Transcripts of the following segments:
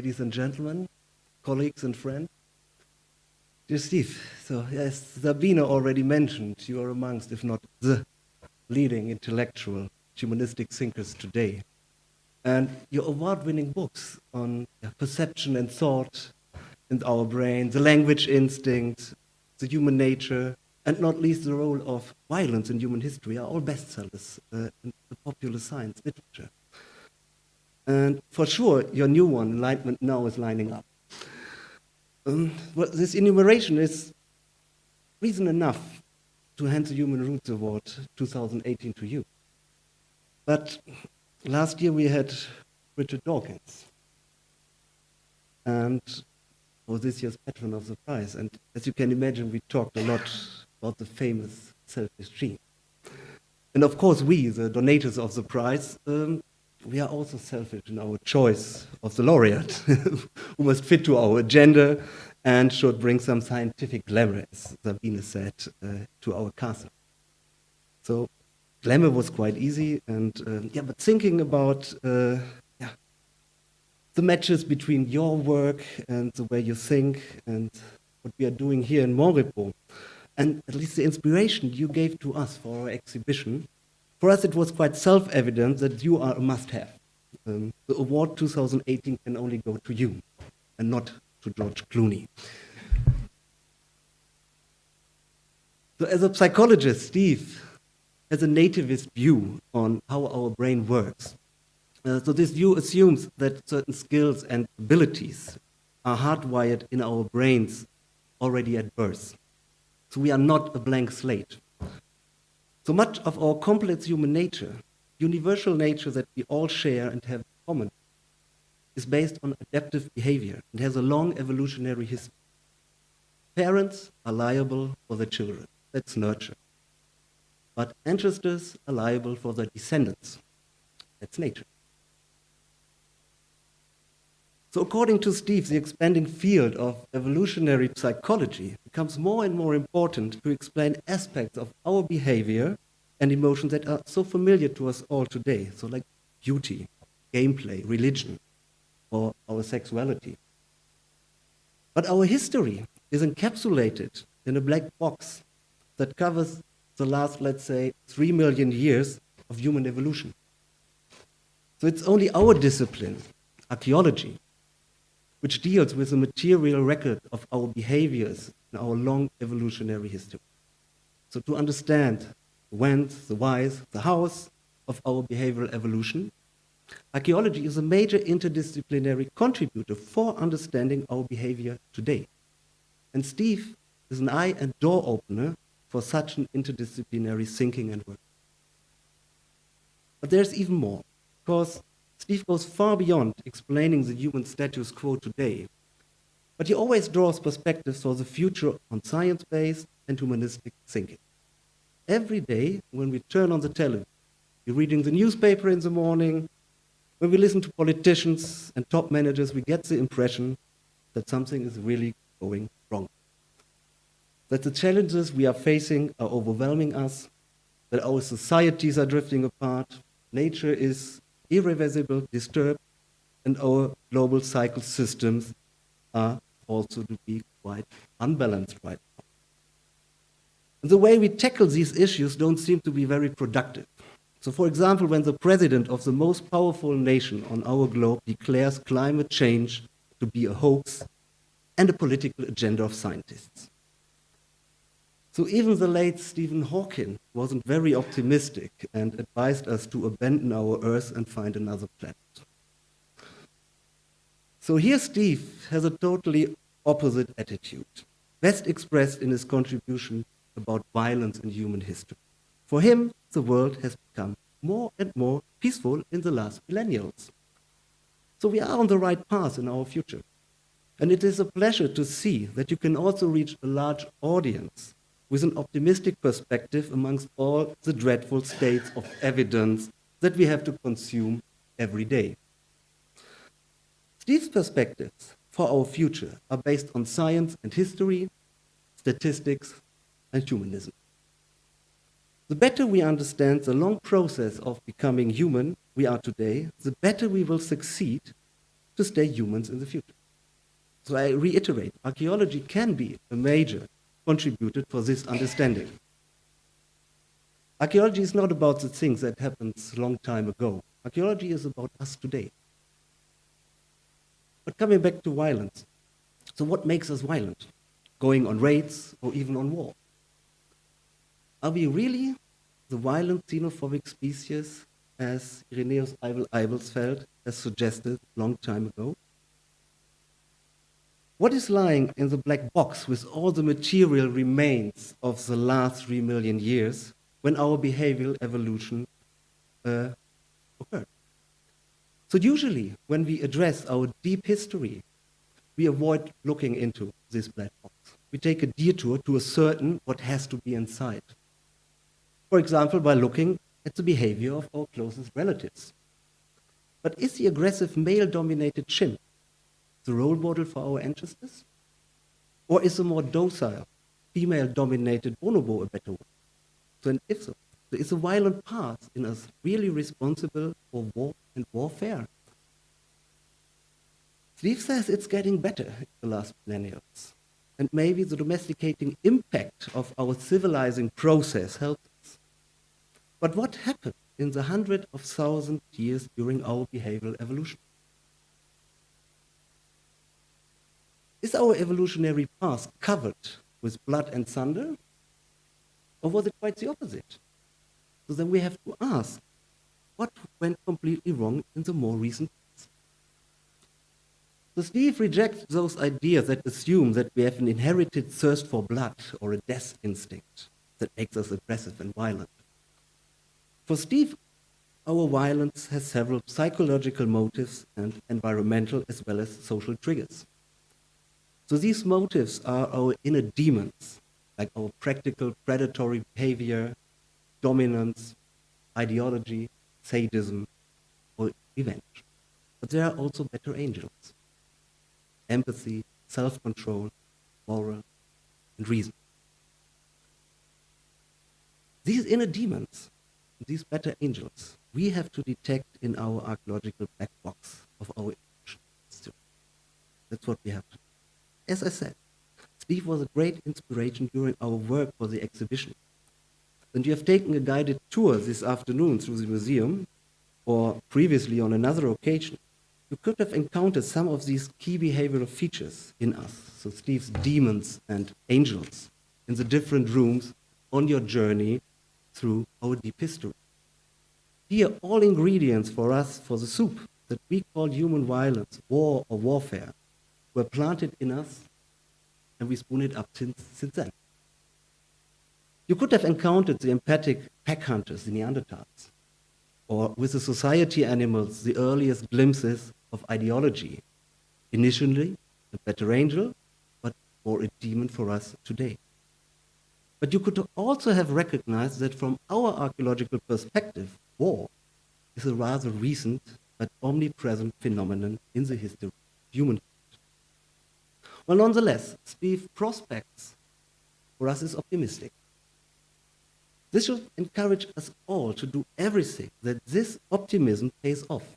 ladies and gentlemen, colleagues and friends. Dear Steve, so as Sabine already mentioned, you are amongst, if not the leading intellectual humanistic thinkers today. And your award-winning books on perception and thought in our brain, the language instinct, the human nature, and not least the role of violence in human history are all bestsellers in the popular science literature. And for sure, your new one, Enlightenment Now, is lining up. Well, this enumeration is reason enough to hand the Human Roots Award 2018 to you. But last year we had Richard Dawkins, and was this year's patron of the prize. And as you can imagine, we talked a lot about the famous selfish gene. And of course, we, the donators of the prize, we are also selfish in our choice of the laureate, who must fit to our agenda and should bring some scientific glamour, as Sabine said, to our castle. So glamour was quite easy, and but thinking about the matches between your work and the way you think and what we are doing here in MONREPOS, and at least the inspiration you gave to us for our exhibition, for us it was quite self-evident that you are a must-have. The award 2018 can only go to you and not to George Clooney. So as a psychologist, Steve has a nativist view on how our brain works. So this view assumes that certain skills and abilities are hardwired in our brains already at birth. So we are not a blank slate. So much of our complex human nature, universal nature that we all share and have in common, is based on adaptive behavior and has a long evolutionary history. Parents are liable for their children, that's nurture. But ancestors are liable for their descendants, that's nature. So according to Steve, the expanding field of evolutionary psychology becomes more and more important to explain aspects of our behavior and emotions that are so familiar to us all today, so like beauty, gameplay, religion, or our sexuality. But our history is encapsulated in a black box that covers the last, let's say, 3 million years of human evolution. So it's only our discipline, archaeology, which deals with the material record of our behaviors in our long evolutionary history. So to understand the whens, the whys, the hows of our behavioral evolution, archaeology is a major interdisciplinary contributor for understanding our behavior today. And Steve is an eye and door opener for such an interdisciplinary thinking and work. But there's even more, because Steve goes far beyond explaining the human status quo today, but he always draws perspectives for the future on science-based and humanistic thinking. Every day, when we turn on the television, we're reading the newspaper in the morning, when we listen to politicians and top managers, we get the impression that something is really going wrong. That the challenges we are facing are overwhelming us, that our societies are drifting apart, nature is irreversible, disturbed, and our global cycle systems are also to be quite unbalanced right now. And the way we tackle these issues don't seem to be very productive. So for example, when the president of the most powerful nation on our globe declares climate change to be a hoax and a political agenda of scientists. So even the late Stephen Hawking wasn't very optimistic and advised us to abandon our Earth and find another planet. So here Steve has a totally opposite attitude, best expressed in his contribution about violence in human history. For him, the world has become more and more peaceful in the last millennials. So we are on the right path in our future. And it is a pleasure to see that you can also reach a large audience with an optimistic perspective amongst all the dreadful states of evidence that we have to consume every day. Steve's perspectives for our future are based on science and history, statistics, and humanism. The better we understand the long process of becoming human we are today, the better we will succeed to stay humans in the future. So I reiterate, archaeology can be a major contributor for this understanding. Archaeology is not about the things that happened a long time ago. Archaeology is about us today. But coming back to violence, so what makes us violent? Going on raids or even on war? Are we really the violent xenophobic species as Irenaeus Eibelsfeld has suggested a long time ago? What is lying in the black box with all the material remains of the last 3 million years when our behavioral evolution occurred? So usually when we address our deep history, we avoid looking into this black box. We take a detour to ascertain what has to be inside. For example, by looking at the behavior of our closest relatives. But is the aggressive male-dominated chimp the role model for our ancestors? Or is the more docile, female-dominated bonobo a better one? So, and if so, is the violent past in us really responsible for war and warfare? Steve says it's getting better in the last millennials. And maybe the domesticating impact of our civilizing process helps us. But what happened in the hundreds of thousands of years during our behavioral evolution? Is our evolutionary past covered with blood and thunder? Or was it quite the opposite? So then we have to ask, what went completely wrong in the more recent past? So Steve rejects those ideas that assume that we have an inherited thirst for blood or a death instinct that makes us aggressive and violent. For Steve, our violence has several psychological motives and environmental as well as social triggers. So these motives are our inner demons, like our practical predatory behavior, dominance, ideology, sadism, or revenge. But there are also better angels: empathy, self-control, moral, and reason. These inner demons, these better angels, we have to detect in our archaeological black box of our emotions. That's what we have to do. As I said, Steve was a great inspiration during our work for the exhibition. And you have taken a guided tour this afternoon through the museum, or previously on another occasion, you could have encountered some of these key behavioral features in us, so Steve's demons and angels, in the different rooms on your journey through our deep history. Here, all ingredients for us for the soup that we call human violence, war or warfare, were planted in us, and we spoon it up since then. You could have encountered the empathic pack hunters, the Neanderthals, or with the society animals, the earliest glimpses of ideology. Initially, a better angel, but more a demon for us today. But you could also have recognized that from our archaeological perspective, war is a rather recent but omnipresent phenomenon in the history of humankind. Well, nonetheless, Steve's prospects for us is optimistic. This should encourage us all to do everything that this optimism pays off.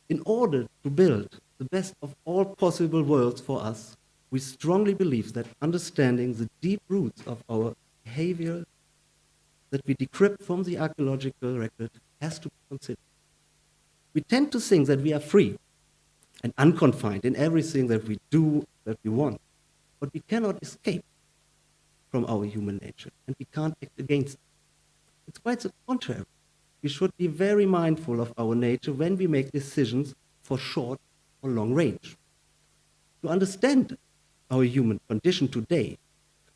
In order to build the best of all possible worlds for us, we strongly believe that understanding the deep roots of our behavior that we decrypt from the archaeological record has to be considered. We tend to think that we are free and unconfined in everything that we do, that we want, but we cannot escape from our human nature, and we can't act against it. It's quite the contrary. We should be very mindful of our nature when we make decisions for short or long range. To understand our human condition today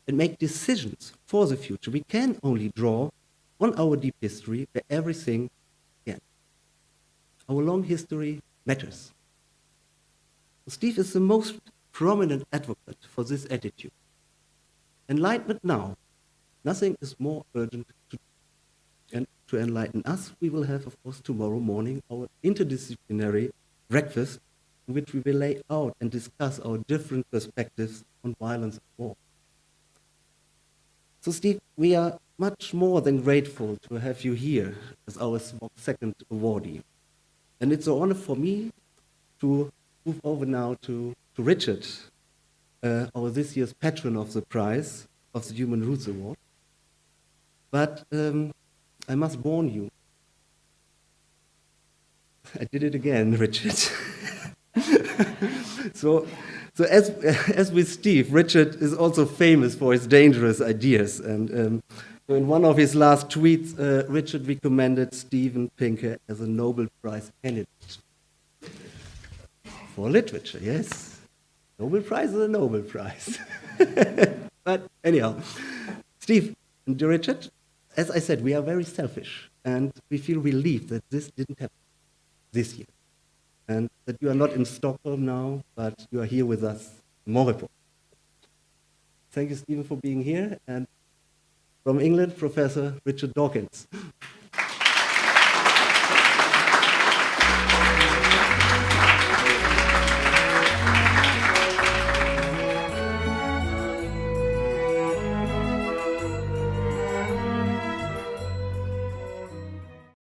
and make decisions for the future, we can only draw on our deep history where everything began. Our long history matters. Steve is the most prominent advocate for this attitude. Enlightenment now, nothing is more urgent to do. And to enlighten us, we will have, of course, tomorrow morning our interdisciplinary breakfast in which we will lay out and discuss our different perspectives on violence and war. So Steve, we are much more than grateful to have you here as our second awardee. And it's an honor for me to move over now to Richard, our this year's patron of the prize, of the Human Roots Award. But I must warn you, I did it again, Richard. So as with Steve, Richard is also famous for his dangerous ideas. And so in one of his last tweets, Richard recommended Steven Pinker as a Nobel Prize candidate. For literature, yes. Nobel Prize is a Nobel Prize. But anyhow, Steve and Richard, as I said, we are very selfish, and we feel relieved that this didn't happen this year, and that you are not in Stockholm now, but you are here with us in MONREPOS. Thank you, Stephen, for being here, and from England, Professor Richard Dawkins.